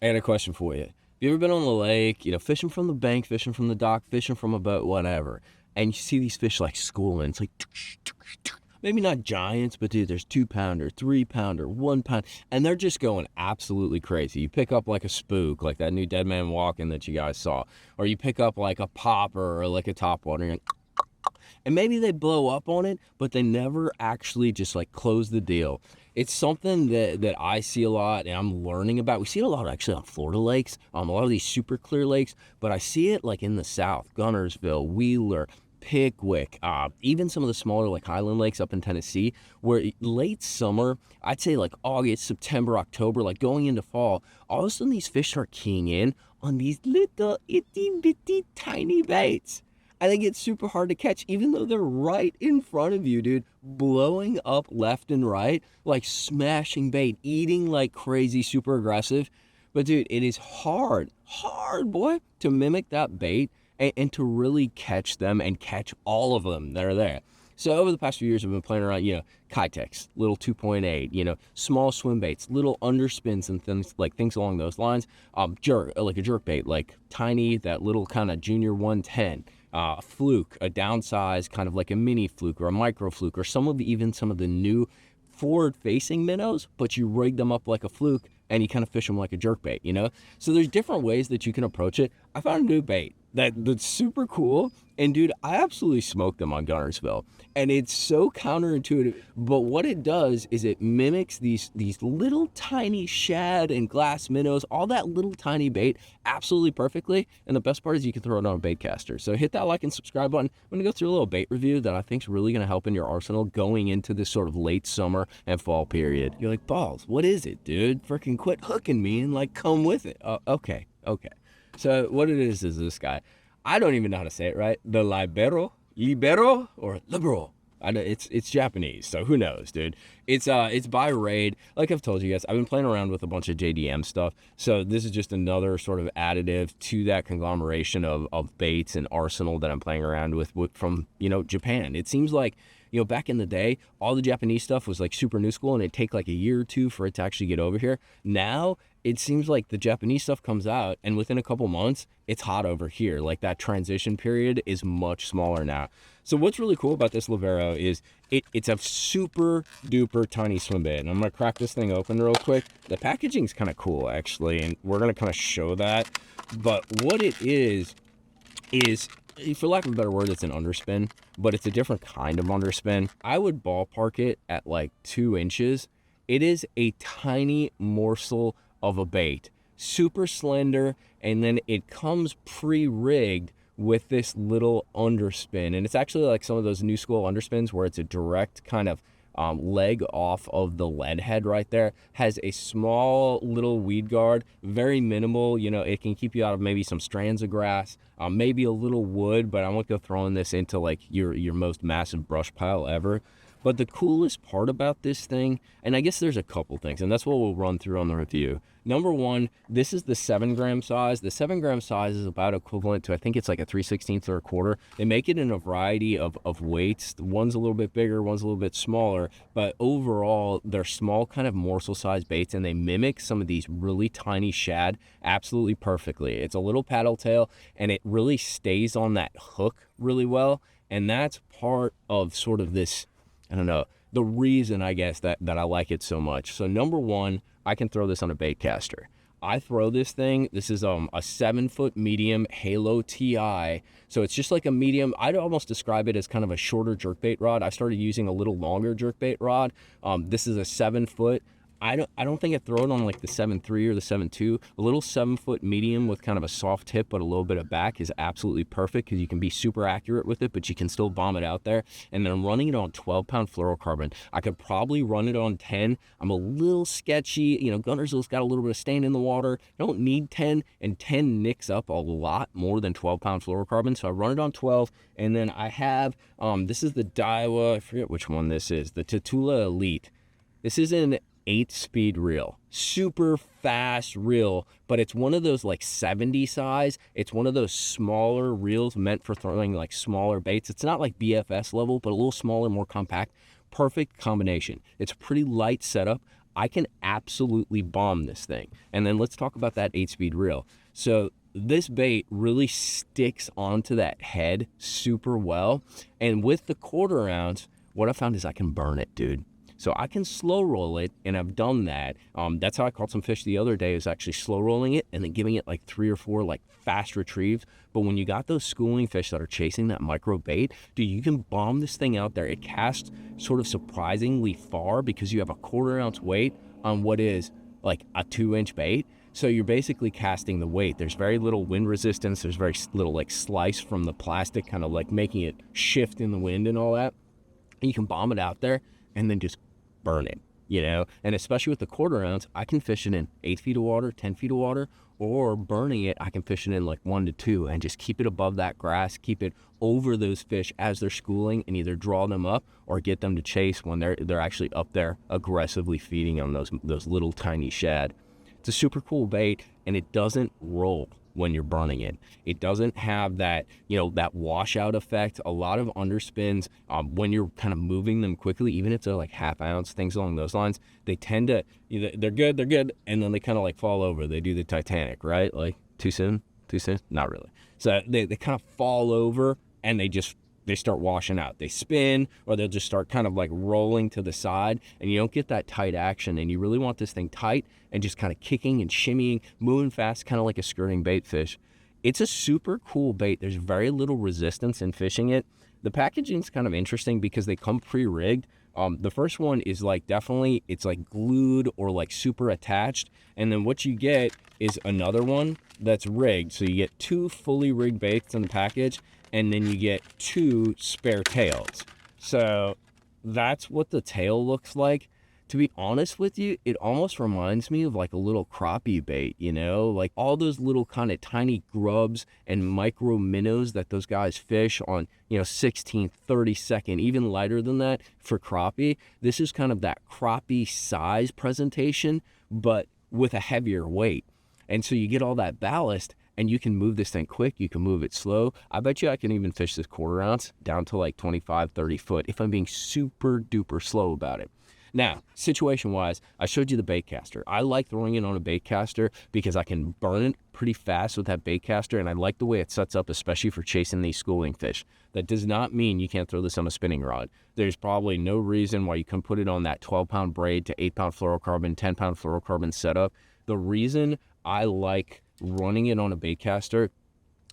I got a question for you. Have you ever been on the lake, fishing from the bank, fishing from the dock, fishing from a boat, whatever, and you see these fish like schooling? It's like, maybe not giants, but dude, there's 2 pounder, 3 pounder, 1 pound, and they're just going absolutely crazy. You pick up like a spook, like that new Dead Man Walking that you guys saw, or you pick up like a popper or like a topwater, and maybe they blow up on it, but they never actually just like close the deal. It's something that I see a lot and I'm learning about. We see it a lot actually on Florida lakes, a lot of these super clear lakes, but I see it like in the South, Gunnersville, Wheeler, Pickwick, even some of the smaller like Highland lakes up in Tennessee, where late summer, I'd say like August, September, October, like going into fall, all of a sudden these fish start keying in on these little itty bitty tiny baits. I think it's super hard to catch, even though they're right in front of you, dude, blowing up left and right, like smashing bait, eating like crazy, super aggressive. But dude, it is hard, boy, to mimic that bait and to really catch them and catch all of them that are there. So over the past few years, I've been playing around, Kitex, little 2.8, small swim baits, little underspins and things along those lines. Like a jerk bait, like tiny, that little kind of junior 110. A fluke, a downsized, kind of like a mini fluke or a micro fluke, or some of the new forward-facing minnows, but you rig them up like a fluke and you kind of fish them like a jerkbait. So there's different ways that you can approach it. I found a new bait that's super cool, and dude, I absolutely smoked them on Gunnersville, and it's so counterintuitive. But what it does is it mimics these little tiny shad and glass minnows, all that little tiny bait, absolutely perfectly. And the best part is you can throw it on a bait caster. So hit that like and subscribe button. I'm gonna go through a little bait review that I think is really gonna help in your arsenal going into this sort of late summer and fall period. You're like, balls, what is it, dude? Freaking quit hooking me and like come with it. Okay. So what it is this guy. I don't even know how to say it right. The Libero, or Libero. I know it's Japanese, so who knows, dude. It's by Raid. Like I've told you guys, I've been playing around with a bunch of JDM stuff. So this is just another sort of additive to that conglomeration of baits and arsenal that I'm playing around with from, Japan. It seems like, back in the day, all the Japanese stuff was like super new school and it'd take like a year or two for it to actually get over here. Now, it seems like the Japanese stuff comes out and within a couple months, it's hot over here. Like that transition period is much smaller now. So what's really cool about this Libero is it's a super duper tiny swim bait. And I'm gonna crack this thing open real quick. The packaging's kind of cool actually, and we're gonna kind of show that. But what it is, for lack of a better word, it's an underspin, but it's a different kind of underspin. I would ballpark it at like 2 inches. It is a tiny morsel of a bait, super slender, and then it comes pre-rigged with this little underspin. And it's actually like some of those new school underspins where it's a direct kind of leg off of the lead head right there. Has a small little weed guard, very minimal. It can keep you out of maybe some strands of grass, maybe a little wood, but I won't go throwing this into like your most massive brush pile ever. But the coolest part about this thing, and I guess there's a couple things, and that's what we'll run through on the review. Number one, this is the 7-gram size. The 7-gram size is about equivalent to, I think it's like a 3/16 or a quarter. They make it in a variety of weights. One's a little bit bigger, one's a little bit smaller, but overall, they're small kind of morsel-sized baits, and they mimic some of these really tiny shad absolutely perfectly. It's a little paddle tail, and it really stays on that hook really well, and that's part of sort of this, I don't know, the reason I guess that I like it so much. So number one, I can throw this on a bait caster. I throw this thing, this is a 7-foot medium Halo TI. So it's just like a medium, I'd almost describe it as kind of a shorter jerkbait rod. I started using a little longer jerkbait rod. This is a 7-foot. I don't think I'd throw it on like the 7.3 or the 7.2. A little 7-foot medium with kind of a soft tip but a little bit of back is absolutely perfect because you can be super accurate with it, but you can still bomb it out there. And then I'm running it on 12-pound fluorocarbon. I could probably run it on 10. I'm a little sketchy. Gunnersville's got a little bit of stain in the water. I don't need 10, and 10 nicks up a lot more than 12-pound fluorocarbon. So I run it on 12, and then I have, this is the Daiwa, I forget which one this is, the Tatula Elite. This is an 8-speed reel, super fast reel, but it's one of those like 70 size. It's one of those smaller reels meant for throwing like smaller baits. It's not like BFS level, but a little smaller, more compact. Perfect combination. It's a pretty light setup. I can absolutely bomb this thing. And then let's talk about that 8-speed reel. So this bait really sticks onto that head super well. And with the 1/4 ounce, what I found is I can burn it, dude. So I can slow roll it, and I've done that. That's how I caught some fish the other day, is actually slow rolling it and then giving it like 3 or 4 like fast retrieves. But when you got those schooling fish that are chasing that micro bait, dude, you can bomb this thing out there. It casts sort of surprisingly far because you have a 1/4 ounce weight on what is like a 2-inch bait. So you're basically casting the weight. There's very little wind resistance. There's very little like slice from the plastic, kind of like making it shift in the wind and all that. And you can bomb it out there and then just burn it, you know? And especially with the 1/4 ounce, I can fish it in 8 feet of water, 10 feet of water, or burning it, I can fish it in like 1 to 2 and just keep it above that grass, keep it over those fish as they're schooling, and either draw them up or get them to chase when they're actually up there aggressively feeding on those little tiny shad. It's a super cool bait, and it doesn't roll when you're burning it. It doesn't have that, you know, that washout effect. A lot of underspins, when you're kind of moving them quickly, even if they're like 1/2 ounce, things along those lines, they tend to, they're good, and then they kind of like fall over. They do the Titanic, right? Like too soon? Not really. So they kind of fall over, and they start washing out. They spin, or they'll just start kind of like rolling to the side, and you don't get that tight action. And you really want this thing tight and just kind of kicking and shimmying, moving fast, kind of like a skirting bait fish. It's a super cool bait. There's very little resistance in fishing it. The packaging's kind of interesting because they come pre-rigged. The first one is like definitely, it's like glued or like super attached. And then what you get is another one that's rigged. So you get 2 fully rigged baits in the package, and then you get 2 spare tails. So that's what the tail looks like. To be honest with you, it almost reminds me of like a little crappie bait, you know, like all those little kind of tiny grubs and micro minnows that those guys fish on, 16th, 32nd, even lighter than that for crappie. This is kind of that crappie size presentation, but with a heavier weight. And so you get all that ballast, and you can move this thing quick. You can move it slow. I bet you I can even fish this 1/4 ounce down to like 25, 30 foot if I'm being super duper slow about it. Now, situation-wise, I showed you the bait caster. I like throwing it on a bait caster because I can burn it pretty fast with that bait caster, and I like the way it sets up, especially for chasing these schooling fish. That does not mean you can't throw this on a spinning rod. There's probably no reason why you can put it on that 12-pound braid to 8-pound fluorocarbon, 10-pound fluorocarbon setup. The reason I like running it on a bait caster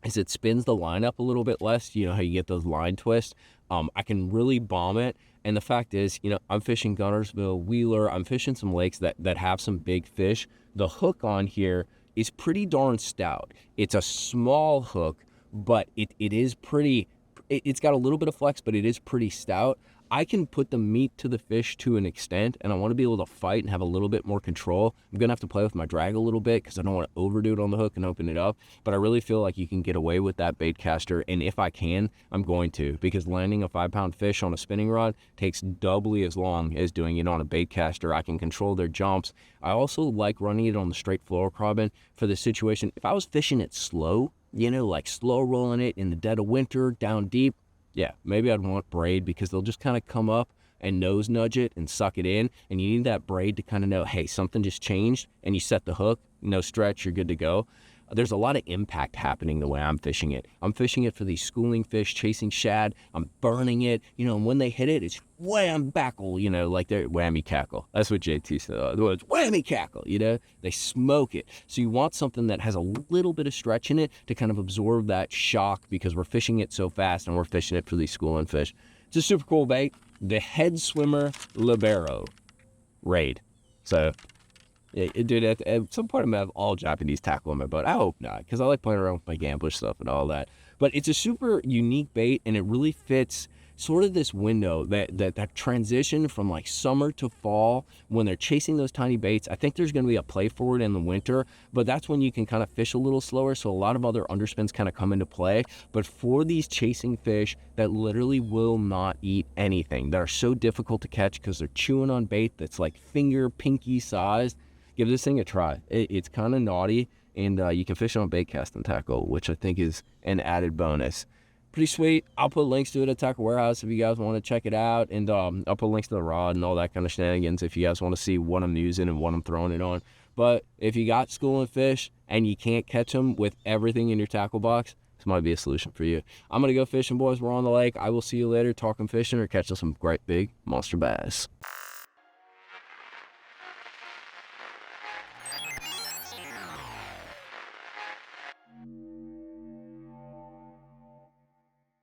is it spins the line up a little bit less. You know how you get those line twists? I can really bomb it. And the fact is, I'm fishing Gunnersville, Wheeler. I'm fishing some lakes that have some big fish. The hook on here is pretty darn stout. It's a small hook, but it is pretty, it's got a little bit of flex, but it is pretty stout. I can put the meat to the fish to an extent, and I want to be able to fight and have a little bit more control. I'm going to have to play with my drag a little bit because I don't want to overdo it on the hook and open it up, but I really feel like you can get away with that bait caster, and if I can, I'm going to, because landing a 5-pound fish on a spinning rod takes doubly as long as doing it on a bait caster. I can control their jumps. I also like running it on the straight fluorocarbon for the situation. If I was fishing it slow, like slow rolling it in the dead of winter, down deep, yeah, maybe I'd want braid because they'll just kind of come up and nose nudge it and suck it in. And you need that braid to kind of know, hey, something just changed, and you set the hook, no stretch, you're good to go. There's a lot of impact happening the way I'm fishing it. I'm fishing it for these schooling fish, chasing shad. I'm burning it, and when they hit it, it's wham backle, like they're whammy cackle. That's what JT said. It's whammy cackle, they smoke it. So you want something that has a little bit of stretch in it to kind of absorb that shock, because we're fishing it so fast and we're fishing it for these schooling fish. It's a super cool bait. The Head Swimmer Libero Raid. So, dude, at some point I'm going to have all Japanese tackle on my boat. I hope not, because I like playing around with my gambler stuff and all that. But it's a super unique bait, and it really fits sort of this window, that transition from like summer to fall when they're chasing those tiny baits. I think there's going to be a play for it in the winter, but that's when you can kind of fish a little slower. So a lot of other underspins kind of come into play. But for these chasing fish that literally will not eat anything, that are so difficult to catch because they're chewing on bait that's like pinky sized, give this thing a try. It's kind of naughty, and you can fish on bait cast and tackle, which I think is an added bonus. pretty sweet. I'll put links to it at Tackle Warehouse if you guys want to check it out, and I'll put links to the rod and all that kind of shenanigans if you guys want to see what I'm using and what I'm throwing it on. But if you got schooling fish and you can't catch them with everything in your tackle box, this might be a solution for you. I'm gonna go fishing, boys. We're on the lake. I will see you later talking fishing or catching some great big monster bass.